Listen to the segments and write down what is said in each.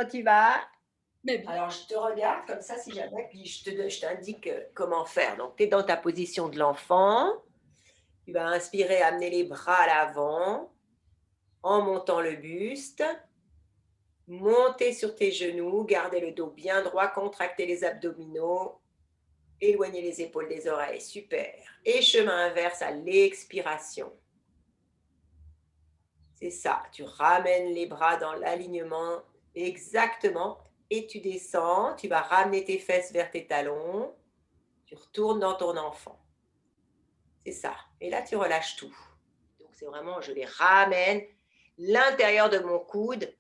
Comment tu vas? Mais bien, Alors, je te regarde comme ça, si jamais, puis je t'indique comment faire. Donc, tu es dans ta position de l'enfant. Tu vas inspirer, amener les bras à l'avant en montant le buste. Monter sur tes genoux, garder le dos bien droit, contracter les abdominaux, éloigner les épaules des oreilles. Super. Et chemin inverse à l'expiration. C'est ça. Tu ramènes les bras dans l'alignement exactement et tu descends. Tu vas ramener tes fesses vers tes talons. Tu retournes dans ton enfant. C'est ça. Et là, tu relâches tout. Donc, c'est vraiment, je les ramène l'intérieur de mon coude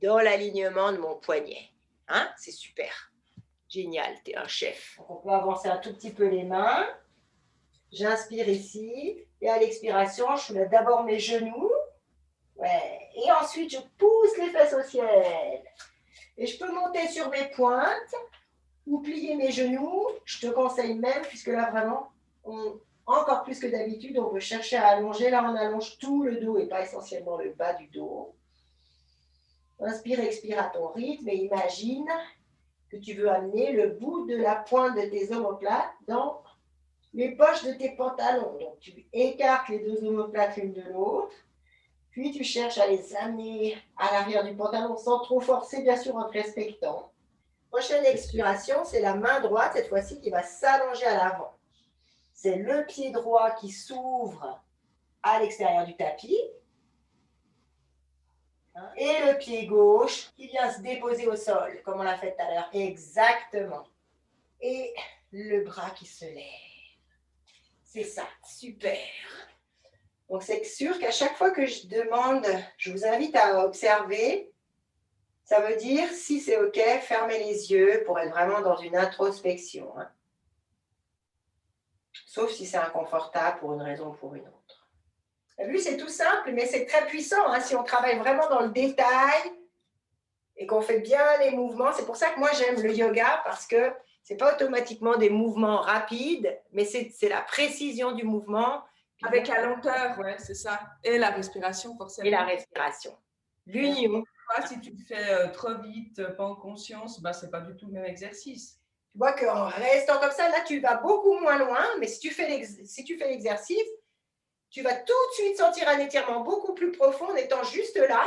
dans l'alignement de mon poignet. Hein? C'est super. Génial, tu es un chef. Donc, on peut avancer un tout petit peu les mains. J'inspire ici. Et à l'expiration, je soulève d'abord mes genoux. Ouais. Et ensuite, je pousse les fesses au ciel. Et je peux monter sur mes pointes ou plier mes genoux. Je te conseille même, puisque là, vraiment, encore plus que d'habitude, on veut chercher à allonger. Là, on allonge tout le dos et pas essentiellement le bas du dos. Inspire, expire à ton rythme et imagine que tu veux amener le bout de la pointe de tes omoplates dans les poches de tes pantalons. Donc, tu écartes les deux omoplates l'une de l'autre. Puis, tu cherches à les amener à l'arrière du pantalon sans trop forcer, bien sûr, en te respectant. Prochaine expiration, c'est la main droite, cette fois-ci, qui va s'allonger à l'avant. C'est le pied droit qui s'ouvre à l'extérieur du tapis. Et le pied gauche qui vient se déposer au sol, comme on l'a fait tout à l'heure. Exactement. Et le bras qui se lève. C'est ça, super. Donc, c'est sûr qu'à chaque fois que je demande, je vous invite à observer. Ça veut dire, si c'est OK, fermez les yeux pour être vraiment dans une introspection. Hein. Sauf si c'est inconfortable pour une raison ou pour une autre. T'as vu, c'est tout simple, mais c'est très puissant. Hein, si on travaille vraiment dans le détail et qu'on fait bien les mouvements. C'est pour ça que moi, j'aime le yoga parce que ce n'est pas automatiquement des mouvements rapides, mais c'est la précision du mouvement. avec la lenteur, ouais, c'est ça. Et la respiration, Et la forcément. respiration. Ouais. L'union. Si tu le fais trop vite, pas en conscience, bah, c'est pas du tout le même exercice. Tu vois qu'en restant comme ça, là, tu vas beaucoup moins loin, mais si tu fais l'exercice, tu vas tout de suite sentir un étirement beaucoup plus profond en étant juste là.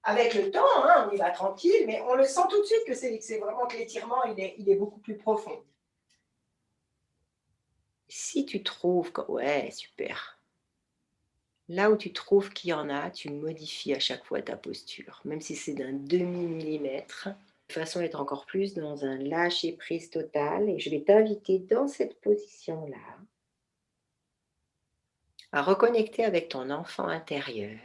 Avec le temps, hein, on y va tranquille, mais on le sent tout de suite que c'est vraiment que l'étirement, il est beaucoup plus profond. Si tu trouves que, ouais, super. Là où tu trouves qu'il y en a, tu modifies à chaque fois ta posture, même si c'est d'un demi-millimètre, de façon à être encore plus dans un lâcher-prise total. Et je vais t'inviter dans cette position-là à reconnecter avec ton enfant intérieur.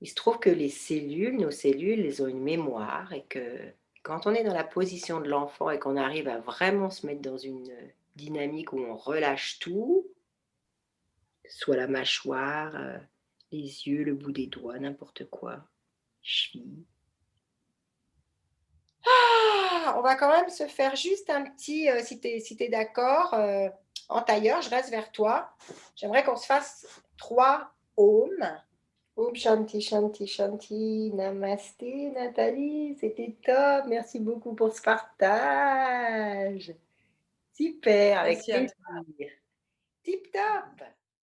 Il se trouve que nos cellules, elles ont une mémoire et que quand on est dans la position de l'enfant et qu'on arrive à vraiment se mettre dans une dynamique où on relâche tout, soit la mâchoire, les yeux, le bout des doigts, n'importe quoi, cheville. Ah, on va quand même se faire juste un petit, si t'es d'accord, en tailleur, je reste vers toi. J'aimerais qu'on se fasse 3 ohms. Om Shanti Shanti Shanti, Namasté Nathalie, c'était top, merci beaucoup pour ce partage. Super, avec Merci à plaisir. Tip top.